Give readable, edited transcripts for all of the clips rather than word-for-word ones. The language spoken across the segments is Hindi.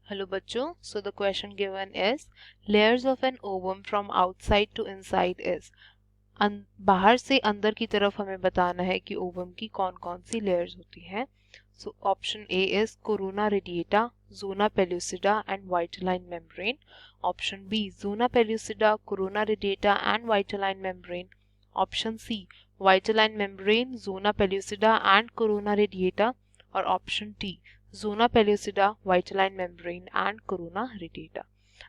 Hello बच्चों, so the question given is layers of an ovum from outside to inside is बाहर से अंदर की तरफ हमें बताना है कि ओवम की कौन कौन सी लेयर्स होती हैं. So option A is corona radiata, zona pellucida and vitelline membrane. Option B zona pellucida, corona radiata and vitelline membrane. Option C vitelline membrane, zona pellucida and corona radiata. और option D zona pellucida, vitelline membrane and corona radiata.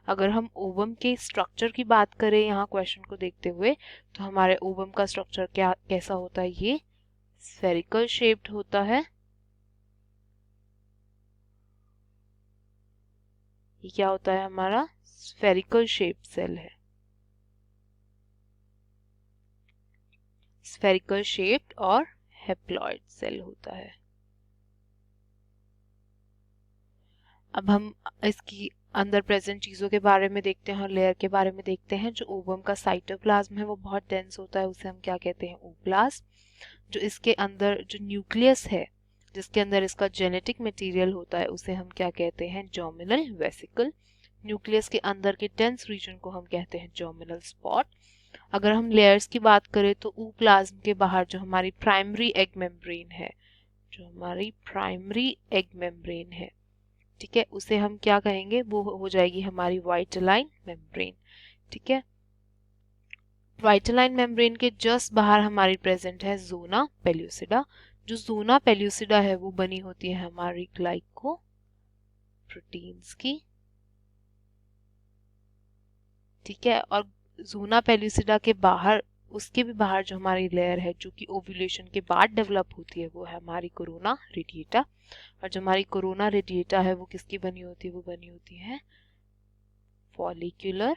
अगर हम ओवम के स्ट्रक्चर की बात करें यहाँ क्वेश्चन को देखते हुए, तो हमारे ओवम का स्ट्रक्चर क्या कैसा होता है? ये स्फेरिकल शेप्ड होता है. ये क्या होता है? हमारा स्फेरिकल शेप्ड सेल है. स्फेरिकल शेप्ड और हेप्लॉइड सेल होता है. अब हम इसकी अंदर प्रेजेंट चीज़ों के बारे में देखते हैं और लेयर के बारे में देखते हैं. जो ओवम का साइटोप्लाज्म है वो बहुत डेंस होता है, उसे हम क्या कहते हैं? ओप्लाज्म. जो इसके अंदर जो न्यूक्लियस है, जिसके अंदर इसका जेनेटिक मटेरियल होता है, उसे हम क्या कहते हैं? Germinal vesicle. न्यूक्लियस के अंदर के डेंस रीजन को हम कहते हैं जर्मिनल स्पॉट. अगर हम लेयर्स की बात करें तो ओप्लाज्म के बाहर जो हमारी प्राइमरी एग मेम्ब्रेन है, जो हमारी प्राइमरी एग मेम्ब्रेन है, ठीक है, उसे हम क्या कहेंगे? वो हो जाएगी हमारी वाइटलाइन मेम्ब्रेन. ठीक है, वाइटलाइन मेम्ब्रेन के जस्ट बाहर हमारी प्रेजेंट है जोना पेल्यूसिडा. जो जोना पेल्यूसिडा है वो बनी होती है हमारी ग्लाइको प्रोटीन्स की. ठीक है, और जोना पेल्यूसिडा के बाहर, उसके भी बाहर जो हमारी लेयर है जो कि ओव्यूलेशन के बाद डेवलप होती है, वो है हमारी कोरोना रेडिएटा. और जो हमारी कोरोना रेडिएटा है वो किसकी बनी होती है? वो बनी होती है फॉलिक्यूलर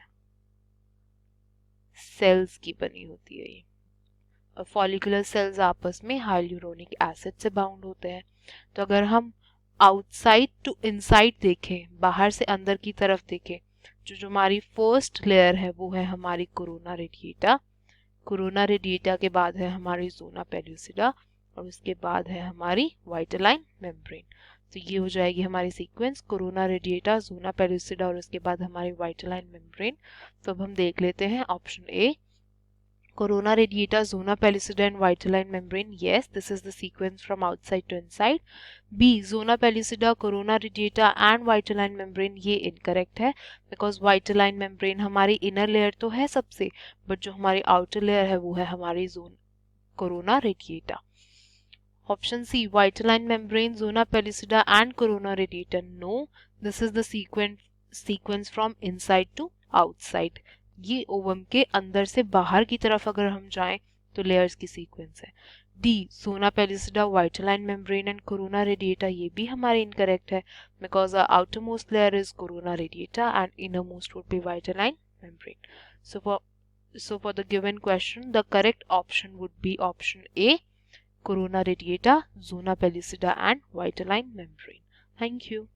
सेल्स की बनी होती है ये. और फॉलिकुलर सेल्स आपस में हाइल्यूरोनिक एसिड से बाउंड होते हैं. तो अगर हम आउटसाइड टू इनसाइड देखें, बाहर से अंदर की तरफ देखें, जो हमारी फर्स्ट लेयर है वो है हमारी कोरोना रेडिएटा. कोरोना रेडिएटा के बाद है हमारी जोना पेल्यूसिडा और उसके बाद है हमारी वाइटलाइन मेम्ब्रेन. तो ये हो जाएगी हमारी सीक्वेंस, कोरोना रेडिएटा, जोना पेल्यूसिडा और उसके बाद हमारी वाइटलाइन मेम्ब्रेन. तो अब हम देख लेते हैं option A, corona radiata, zona pellucida and vitelline membrane. Yes, this is the sequence from outside to inside. B, zona pellucida, corona radiata and vitelline membrane. ये incorrect है, because vitelline membrane हमारी inner layer तो है सबसे, but जो हमारी outer layer है वो है हमारी zone corona radiata. Option C, vitelline membrane, zona pellucida and corona radiata. No, this is the sequence from inside to outside. ये ओवम के अंदर से बाहर की तरफ अगर हम जाएं तो लेयर्स की सीक्वेंस है. D, zona pellucida, vitelline membrane and corona radiata, ये भी हमारे इनकरेक्ट है, because the outermost layer is corona radiata and innermost would be vitelline membrane. So for the given question, the correct option would be option A, corona radiata, zona pellucida and vitelline membrane. Thank you.